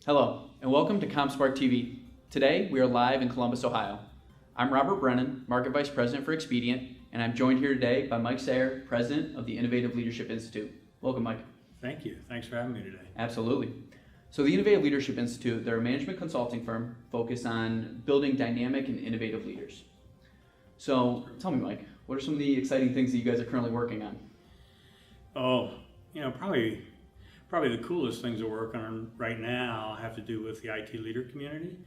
Hello, and welcome to ComSpark TV. Today, we are live in Columbus, Ohio. I'm Robert Brennan, Market Vice President for Expedient, and I'm joined here today by Mike Sayre, President of the Innovative Leadership Institute. Welcome, Mike. Thank you. Thanks for having me today. Absolutely. So the Innovative Leadership Institute, they're a management consulting firm focused on building dynamic and innovative leaders. So tell me, Mike, what are some of the exciting things that you guys are currently working on? Oh, probably the coolest things we're working on right now have to do with the IT leader community.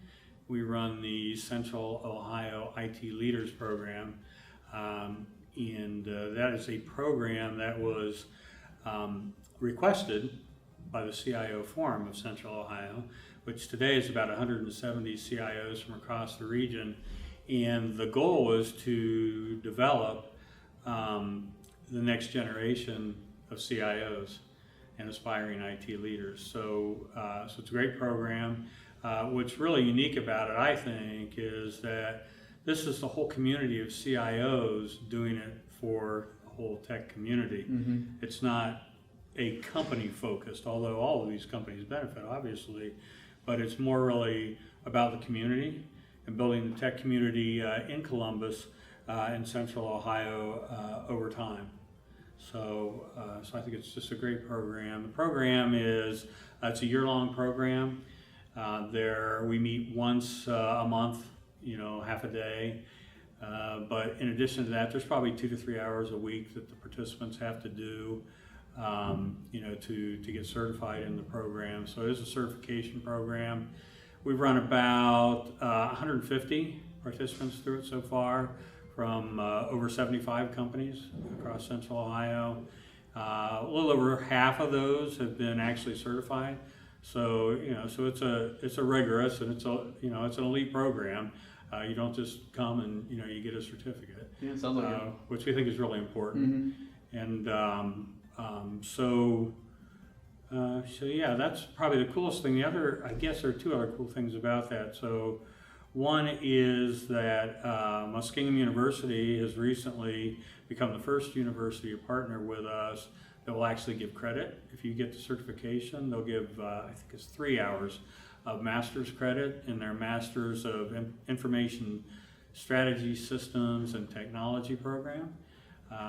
We run the Central Ohio IT Leaders Program, and that is a program that was requested by the CIO Forum of Central Ohio, which today is about 170 CIOs from across the region. And the goal was to develop the next generation of CIOs and aspiring IT leaders. So it's a great program. What's really unique about it, I think, is that this is the whole community of CIOs doing it for the whole tech community. Mm-hmm. It's not a company focused, although all of these companies benefit, obviously, but it's more really about the community and building the tech community in Columbus and Central Ohio over time. So I think it's just a great program. The program is, it's a year-long program. We meet once a month, half a day. But in addition to that, there's probably 2 to 3 hours a week that the participants have to do, to get certified in the program. So it is a certification program. We've run about 150 participants through it so far, from over 75 companies across Central Ohio. A little over half of those have been actually certified. So it's a rigorous and it's an elite program. You don't just come and you get a certificate. Yeah, it sounds like it. Which we think is really important. Mm-hmm. And so yeah, that's probably the coolest thing. I guess there are 2 other cool things about that. So one is that Muskingum University has recently become the first university to partner with us that will actually give credit. If you get the certification, they'll give, I think it's 3 hours of master's credit in their Masters of Information Strategy Systems and Technology program,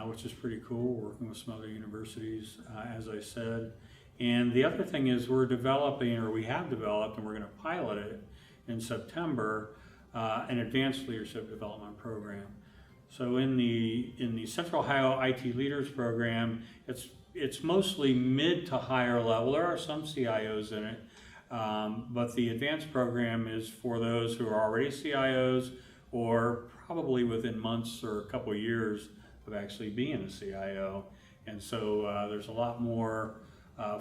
which is pretty cool. We're working with some other universities, as I said. And the other thing is we have developed, and we're going to pilot it in September, an advanced leadership development program. So in the Central Ohio IT Leaders Program, it's mostly mid to higher level. There are some CIOs in it, but the advanced program is for those who are already CIOs or probably within months or a couple of years of actually being a CIO. And so there's a lot more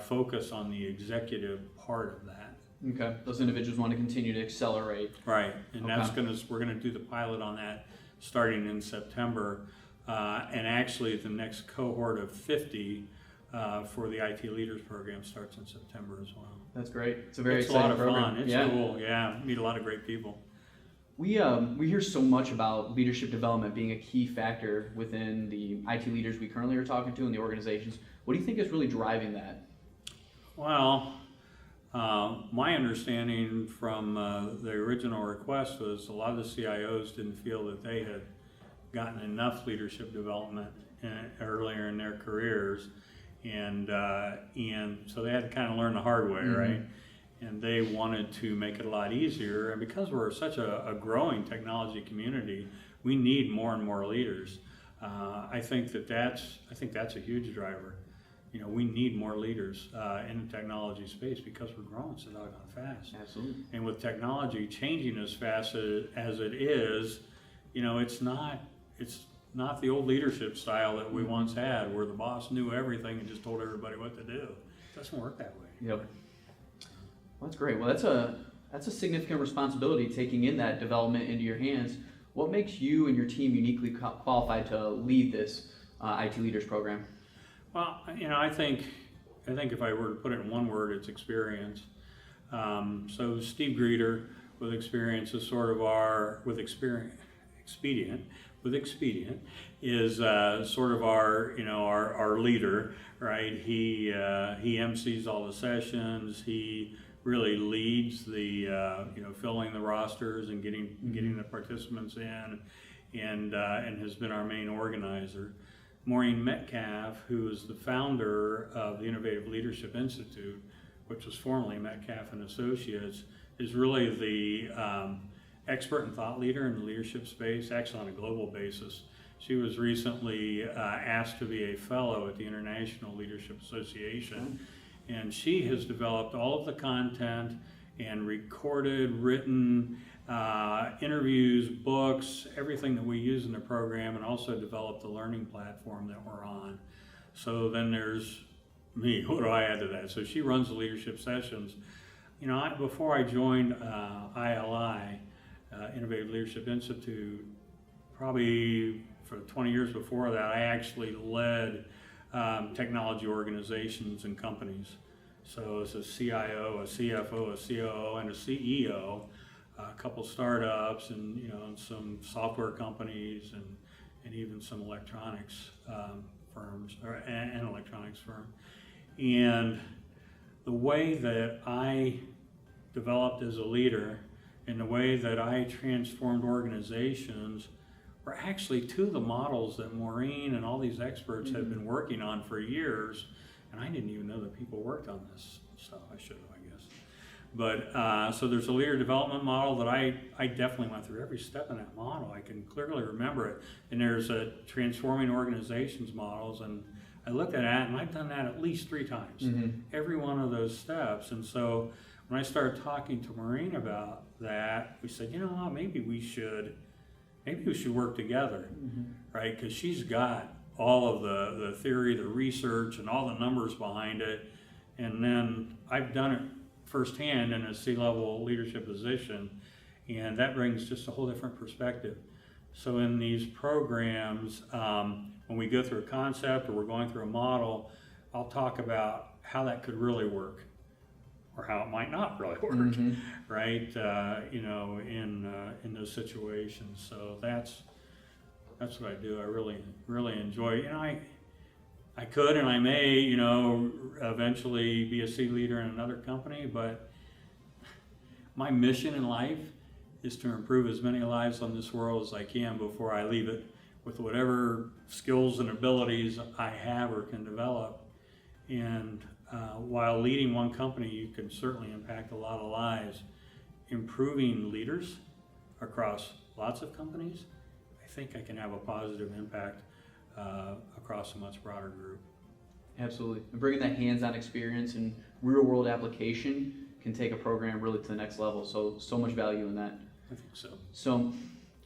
focus on the executive part of that. Okay, those individuals want to continue to accelerate. Right, and we're going to do the pilot on that starting in September, and actually the next cohort of 50 for the IT Leaders Program starts in September as well. That's great. It's a very exciting program. It's a lot of fun. It's cool. Yeah, meet a lot of great people. We hear so much about leadership development being a key factor within the IT leaders we currently are talking to in the organizations. What do you think is really driving that? Well, my understanding from the original request was a lot of the CIOs didn't feel that they had gotten enough leadership development earlier in their careers, and so they had to kind of learn the hard way, mm-hmm. right? And they wanted to make it a lot easier. And because we're such a growing technology community, we need more and more leaders. I think that's a huge driver. We need more leaders in the technology space because we're growing so doggone fast. Absolutely. And with technology changing as fast as it is, it's not the old leadership style that we once had, where the boss knew everything and just told everybody what to do. It doesn't work that way. Yep. Well, that's great. Well, that's a significant responsibility, taking in that development into your hands. What makes you and your team uniquely qualified to lead this IT Leaders Program? Well, I think if I were to put it in one word, it's experience. So Steve Greeter with Experience is Expedient is sort of our leader, right? He MCs all the sessions. He really leads the filling the rosters and getting the participants in, and has been our main organizer. Maureen Metcalf, who is the founder of the Innovative Leadership Institute, which was formerly Metcalf and Associates, is really the expert and thought leader in the leadership space, actually on a global basis. She was recently asked to be a fellow at the International Leadership Association, and she has developed all of the content and recorded, written interviews, books, everything that we use in the program, and also developed the learning platform that we're on. So then there's me. What do I add to that? So she runs the leadership sessions. Before I joined ILI, Innovative Leadership Institute, probably for 20 years before that, I actually led technology organizations and companies. So as a CIO, a CFO, a COO, and a CEO, a couple startups, and and some software companies, and even some electronics firms, an electronics firm. And the way that I developed as a leader and the way that I transformed organizations were actually two of the models that Maureen and all these experts have been working on for years. And I didn't even know that people worked on this stuff. I should have, I guess. But so there's a leader development model that I definitely went through every step in that model. I can clearly remember it. And there's a transforming organizations models, and I looked at that, and I've done that at least 3 times, every one of those steps. And so when I started talking to Maureen about that, we said, maybe we should work together, right? Because she's got all of the theory, the research, and all the numbers behind it. And then I've done it firsthand in a C-level leadership position, and that brings just a whole different perspective. So in these programs, when we go through a concept or we're going through a model, I'll talk about how that could really work, or how it might not really work, right? In those situations. So that's what I do. I really enjoy. I could and I may, eventually be a C leader in another company, but my mission in life is to improve as many lives on this world as I can before I leave it, with whatever skills and abilities I have or can develop. And while leading one company, you can certainly impact a lot of lives. Improving leaders across lots of companies, I think I can have a positive impact across a much broader group. Absolutely. And bringing that hands-on experience and real-world application can take a program really to the next level. So much value in that. I think so. So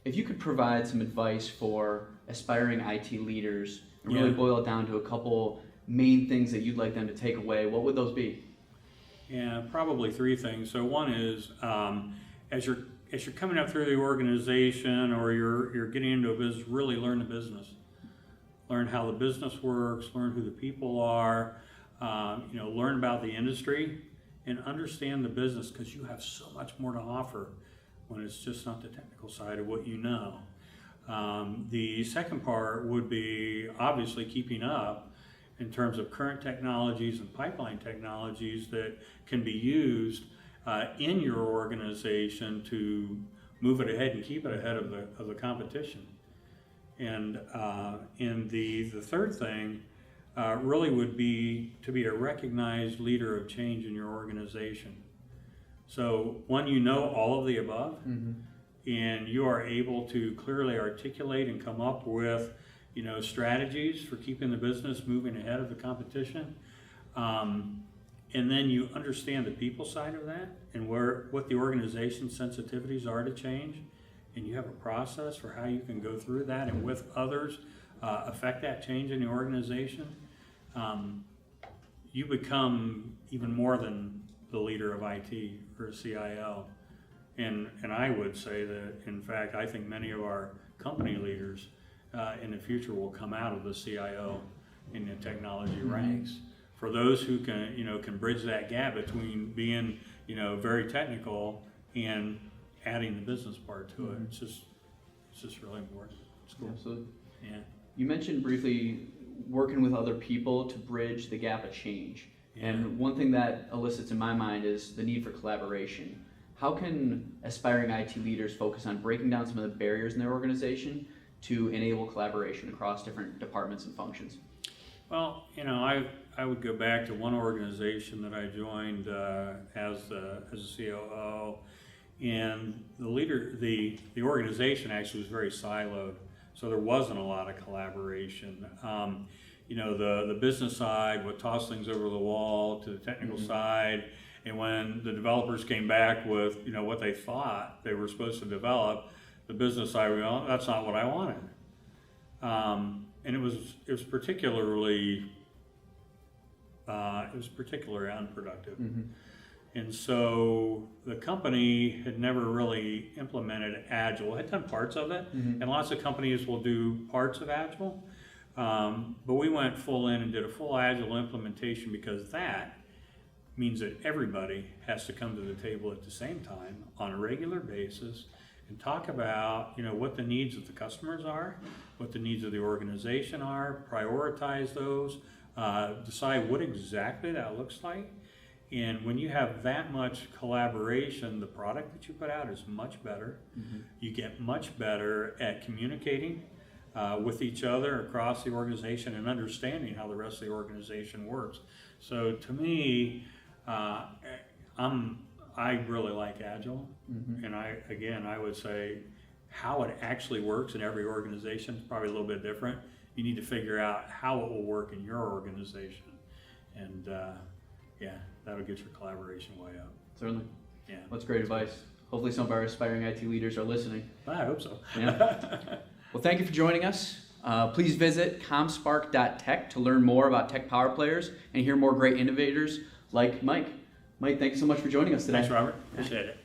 if you could provide some advice for aspiring IT leaders and really boil it down to a couple main things that you'd like them to take away, what would those be? Yeah, probably 3 things. So one is, as you're coming up through the organization, or you're getting into a business, really learn the business. Learn how the business works, learn who the people are, learn about the industry, and understand the business, because you have so much more to offer when it's just not the technical side of what you know. The second part would be obviously keeping up in terms of current technologies and pipeline technologies that can be used in your organization to move it ahead and keep it ahead of the competition. And the third thing really would be to be a recognized leader of change in your organization. So one, all of the above, and you are able to clearly articulate and come up with strategies for keeping the business moving ahead of the competition. And then you understand the people side of that and what the organization's sensitivities are to change. And you have a process for how you can go through that and with others affect that change in the organization. You become even more than the leader of IT or a CIO. And I would say that, in fact, I think many of our company leaders in the future will come out of the CIO in the technology ranks. For those who can bridge that gap between being very technical and adding the business part to it. It's just really important. It's cool. Absolutely. Yeah. You mentioned briefly working with other people to bridge the gap of change. Yeah. And one thing that elicits in my mind is the need for collaboration. How can aspiring IT leaders focus on breaking down some of the barriers in their organization to enable collaboration across different departments and functions? Well, I would go back to one organization that I joined as a COO, and the organization actually was very siloed, so there wasn't a lot of collaboration. The business side would toss things over the wall to the technical side, and when the developers came back with what they thought they were supposed to develop, the business side would go, that's not what I wanted. And it was particularly unproductive. And so the company had never really implemented Agile. It had done parts of it, and lots of companies will do parts of Agile. But we went full in and did a full Agile implementation, because that means that everybody has to come to the table at the same time on a regular basis and talk about what the needs of the customers are, what the needs of the organization are, prioritize those, decide what exactly that looks like. And when you have that much collaboration, the product that you put out is much better. You get much better at communicating with each other across the organization and understanding how the rest of the organization works. So to me, I really like Agile, and I would say how it actually works in every organization is probably a little bit different. You need to figure out how it will work in your organization, and that'll get your collaboration way up. Certainly. Yeah. That's great advice. Hopefully some of our aspiring IT leaders are listening. I hope so. Yeah. Well, thank you for joining us. Please visit ComSpark.tech to learn more about tech power players and hear more great innovators like Mike. Mike, thank you so much for joining us today. Thanks, Robert. Appreciate it.